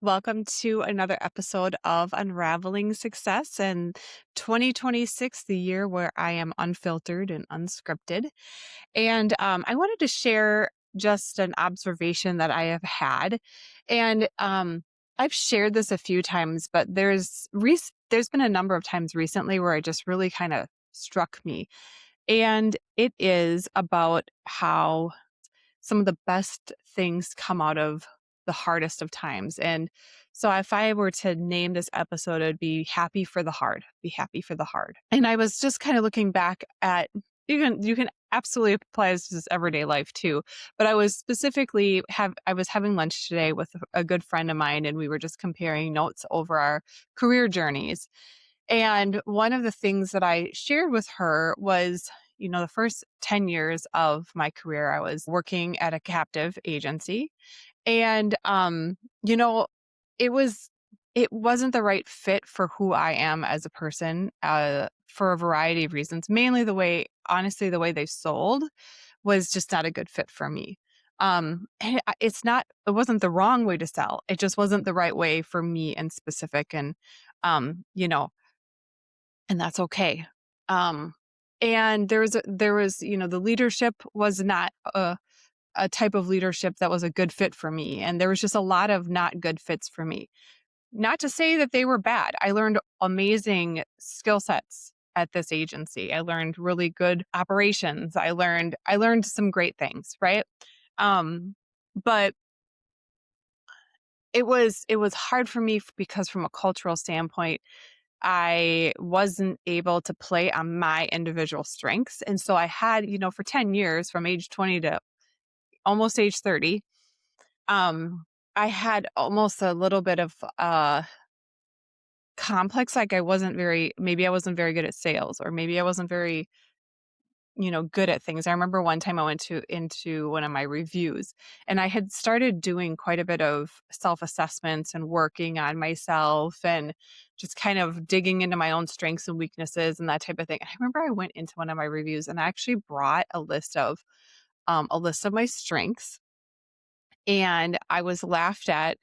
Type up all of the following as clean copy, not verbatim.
Welcome to another episode of Unraveling Success and 2026, the year where I am unfiltered and unscripted. And I wanted to share just an observation that I have had. And I've shared this a few times, but there's been a number of times recently where it just really kind of struck me. And it is about how some of the best things come out of the hardest of times. And so if I were to name this episode, it'd be happy for the hard, be happy for the hard. And I was just kind of looking back at you can absolutely apply this to this everyday life too. But I was specifically I was having lunch today with a good friend of mine and we were just comparing notes over our career journeys. And one of the things that I shared with her was, the first 10 years of my career, I was working at a captive agency. And, it was, it wasn't the right fit for who I am as a person, for a variety of reasons. Mainly honestly, the way they sold was just not a good fit for me. And it wasn't the wrong way to sell. It just wasn't the right way for me in specific. And, um, you know, and that's okay. Um, and the leadership was not a type of leadership that was a good fit for me. And there was just a lot of not good fits for me. Not to say that they were bad. I learned amazing skill sets at this agency. I learned really good operations. I learned some great things, right? Um, but it was hard for me because from a cultural standpoint, I wasn't able to play on my individual strengths. And so I had, for 10 years from age 20 to almost age 30, um, I had almost a little bit of complex, like maybe I wasn't very good at sales, or maybe I wasn't very, good at things. I remember one time I went into one of my reviews and I had started doing quite a bit of self-assessments and working on myself and just kind of digging into my own strengths and weaknesses and that type of thing. I remember I went into one of my reviews and I actually brought a list of my strengths, and I was laughed at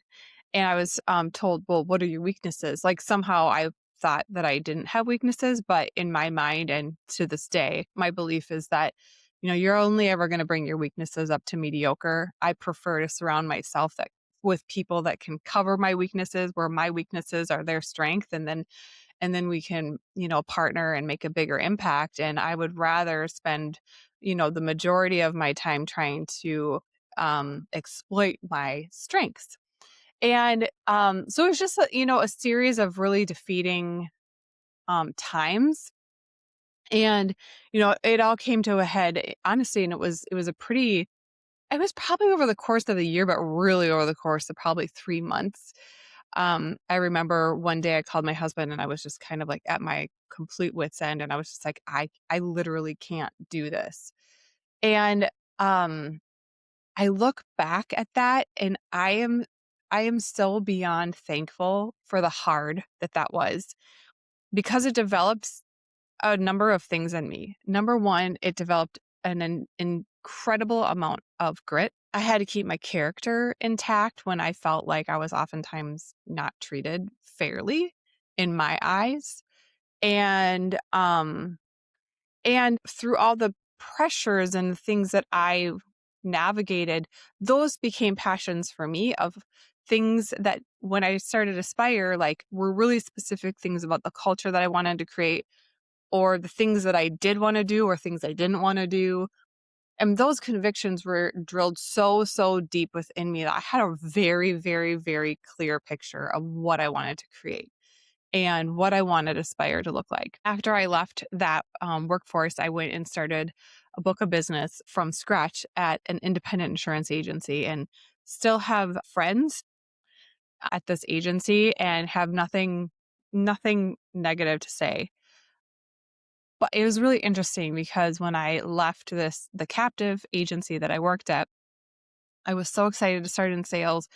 and I was told, well, what are your weaknesses? Like somehow I thought that I didn't have weaknesses, but in my mind and to this day, my belief is that, you're only ever going to bring your weaknesses up to mediocre. I prefer to surround myself with people that can cover my weaknesses where my weaknesses are their strength, and then we can, partner and make a bigger impact. And I would rather spend, the majority of my time trying to exploit my strengths. And so it was just a series of really defeating times. And it all came to a head, honestly, and it was probably over the course of the year, but really over the course of probably 3 months. I remember one day I called my husband and I was just kind of like at my complete wits end, and I was just like, I literally can't do this. And um I look back at that and I am still beyond thankful for the hard that was, because it develops a number of things in me. Number one, it developed an incredible amount of grit. I had to keep my character intact when I felt like I was oftentimes not treated fairly in my eyes. And through all the pressures and things that I navigated, those became passions for me, of things that when I started Aspire, like, were really specific things about the culture that I wanted to create, or the things that I did want to do, or things I didn't want to do. And those convictions were drilled so, so deep within me that I had a very, very, very clear picture of what I wanted to create and what I wanted Aspire to look like. After I left that workforce, I went and started a book of business from scratch at an independent insurance agency, and still have friends at this agency and have nothing negative to say. But it was really interesting because when I left the captive agency that I worked at, I was so excited to start in sales.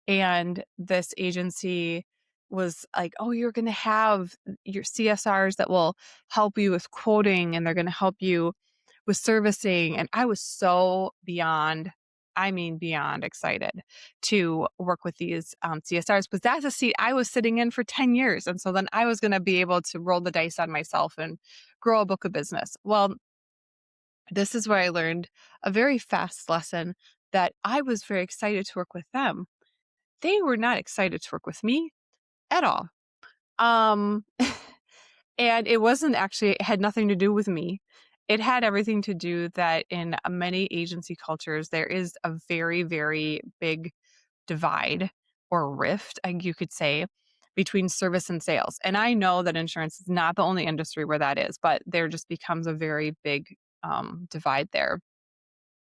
And this agency was like, oh, you're going to have your CSRs that will help you with quoting, and they're going to help you with servicing. And I was so beyond. I mean, beyond excited to work with these CSRs, because that's a seat I was sitting in for 10 years. And so then I was going to be able to roll the dice on myself and grow a book of business. Well, this is where I learned a very fast lesson that I was very excited to work with them. They were not excited to work with me at all. Um, and it wasn't actually, it had nothing to do with me. It had everything to do that in many agency cultures, there is a very, very big divide or rift, you could say, between service and sales. And I know that insurance is not the only industry where that is, but there just becomes a very big divide there.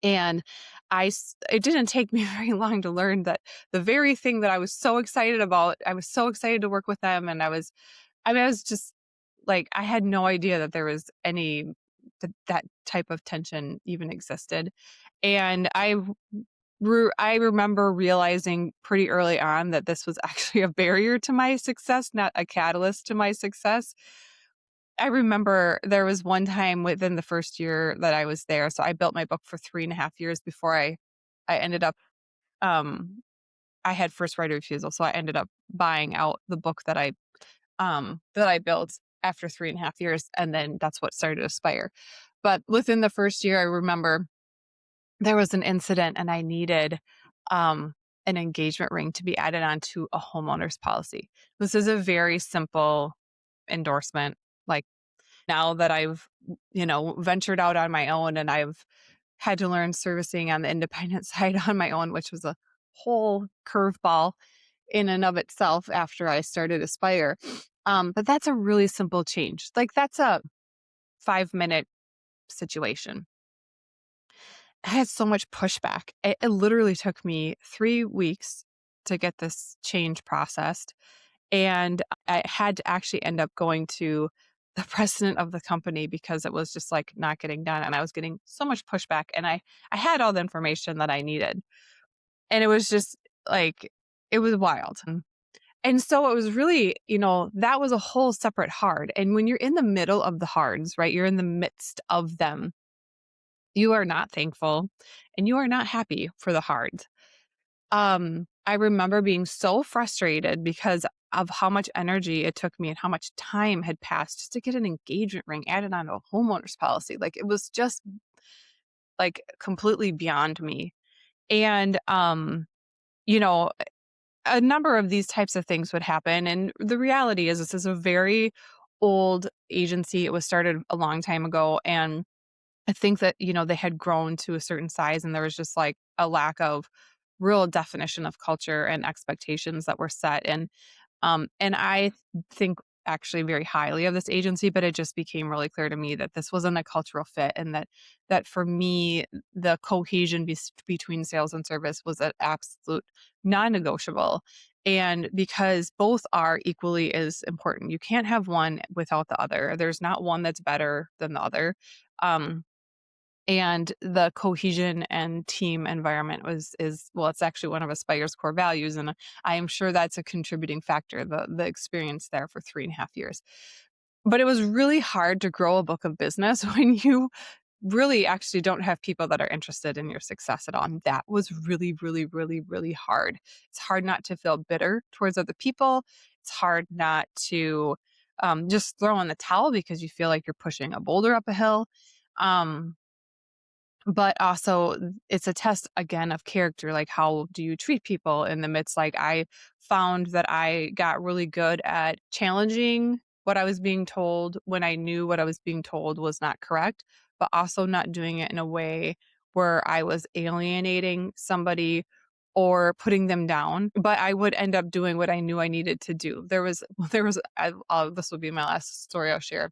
And it didn't take me very long to learn that the very thing that I was so excited about, I was so excited to work with them. And I was just like, I had no idea that there was that type of tension even existed. And I remember realizing pretty early on that this was actually a barrier to my success, not a catalyst to my success. I remember there was one time within the first year that I was there. So I built my book for 3.5 years before I ended up, um, I had first right of refusal. So I ended up buying out the book that I built after 3.5 years. And then that's what started Aspire. But within the first year, I remember there was an incident and I needed um, an engagement ring to be added onto a homeowner's policy. This is a very simple endorsement. Like now that I've, ventured out on my own and I've had to learn servicing on the independent side on my own, which was a whole curveball in and of itself after I started Aspire. But that's a really simple change. Like that's a 5-minute situation. I had so much pushback. It literally took me 3 weeks to get this change processed. And I had to actually end up going to the president of the company because it was just like not getting done. And I was getting so much pushback. And I had all the information that I needed. And it was just like, it was wild. And so it was really, that was a whole separate hard. And when you're in the middle of the hards, right, you're in the midst of them, you are not thankful and you are not happy for the hard. I remember being so frustrated because of how much energy it took me and how much time had passed just to get an engagement ring added onto a homeowner's policy. Like it was just like completely beyond me. And you know, a number of these types of things would happen. And the reality is this is a very old agency. It was started a long time ago. And I think that, they had grown to a certain size and there was just like a lack of real definition of culture and expectations that were set. And I think actually very highly of this agency, but it just became really clear to me that this wasn't a cultural fit and that for me, the cohesion between sales and service was an absolute non-negotiable. And because both are equally as important, you can't have one without the other. There's not one that's better than the other. Um, and the cohesion and team environment it's actually one of Aspire's core values, and I am sure that's a contributing factor, the experience there for 3.5 years. But it was really hard to grow a book of business when you really actually don't have people that are interested in your success at all. And that was really, really, really, really hard. It's hard not to feel bitter towards other people. It's hard not to just throw in the towel because you feel like you're pushing a boulder up a hill. Um, but also it's a test again of character, like how do you treat people in the midst. Like I found that I got really good at challenging what I was being told when I knew what I was being told was not correct, but also not doing it in a way where I was alienating somebody or putting them down, but I would end up doing what I knew I needed to do. This will be my last story I'll share,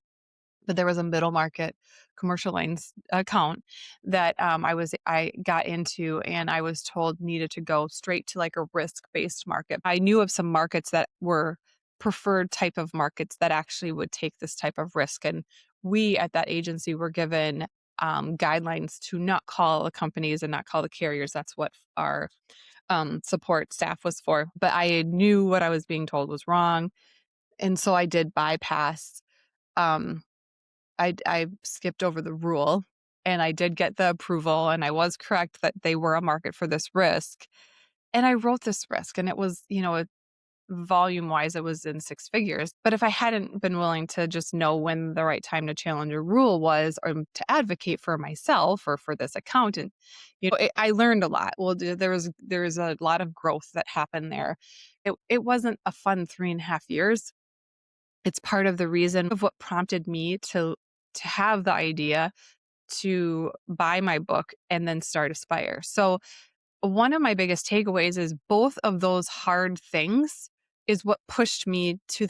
but there was a middle market commercial lines account that I got into and I was told needed to go straight to like a risk-based market. I knew of some markets that were preferred type of markets that actually would take this type of risk. And we at that agency were given guidelines to not call the companies and not call the carriers. That's what our support staff was for. But I knew what I was being told was wrong. And so I did bypass um, I skipped over the rule and I did get the approval, and I was correct that they were a market for this risk. And I wrote this risk, and it was, volume wise, it was in six figures. But if I hadn't been willing to just know when the right time to challenge a rule was, or to advocate for myself or for this account, and I learned a lot. Well, there was a lot of growth that happened there. It wasn't a fun 3.5 years. It's part of the reason of what prompted me to have the idea to buy my book and then start Aspire. So one of my biggest takeaways is both of those hard things is what pushed me to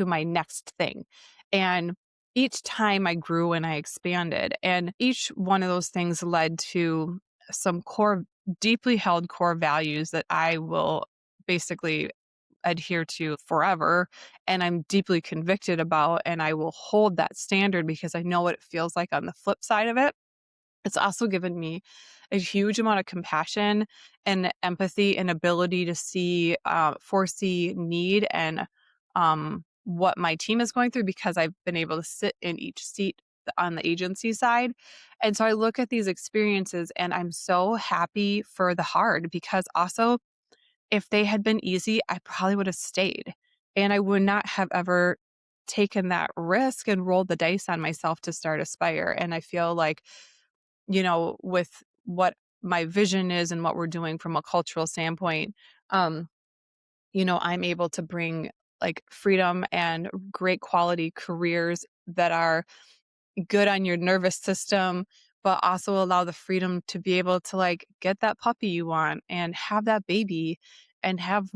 my next thing. And each time I grew and I expanded, and each one of those things led to some deeply held core values that I will basically adhere to forever, and I'm deeply convicted about, and I will hold that standard because I know what it feels like on the flip side of it. It's also given me a huge amount of compassion and empathy and ability to foresee need and what my team is going through, because I've been able to sit in each seat on the agency side. And so I look at these experiences and I'm so happy for the hard, because also if they had been easy, I probably would have stayed, and I would not have ever taken that risk and rolled the dice on myself to start Aspire. And I feel like, with what my vision is and what we're doing from a cultural standpoint, um, I'm able to bring like freedom and great quality careers that are good on your nervous system, but also allow the freedom to be able to like get that puppy you want and have that baby and have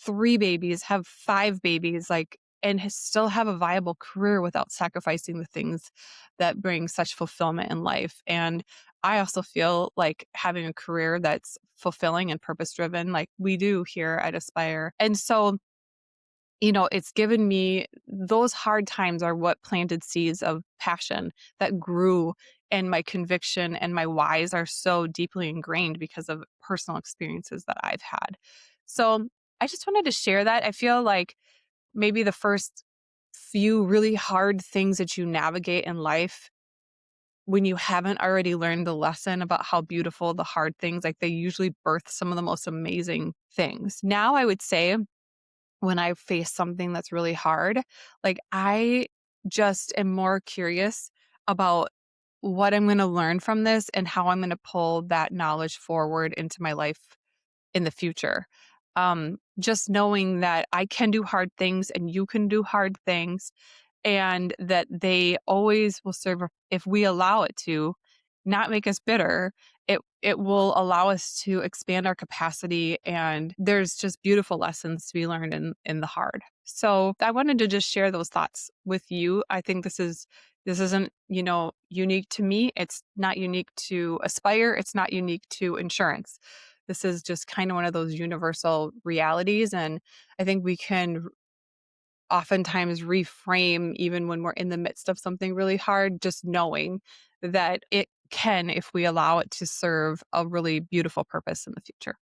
three babies, have five babies, like, and still have a viable career without sacrificing the things that bring such fulfillment in life. And I also feel like having a career that's fulfilling and purpose driven, like we do here at Aspire. And so it's given me those hard times are what planted seeds of passion that grew, and my conviction and my whys are so deeply ingrained because of personal experiences that I've had. So I just wanted to share that. I feel like maybe the first few really hard things that you navigate in life, when you haven't already learned the lesson about how beautiful the hard things, like they usually birth some of the most amazing things. Now I would say, when I face something that's really hard, like I just am more curious about what I'm going to learn from this and how I'm going to pull that knowledge forward into my life in the future. Just knowing that I can do hard things and you can do hard things, and that they always will serve, if we allow it to, not make us bitter. It will allow us to expand our capacity, and there's just beautiful lessons to be learned in the hard. So I wanted to just share those thoughts with you. I think this isn't, unique to me. It's not unique to Aspire. It's not unique to insurance. This is just kind of one of those universal realities. And I think we can oftentimes reframe, even when we're in the midst of something really hard, just knowing that it can, if we allow it to serve a really beautiful purpose in the future.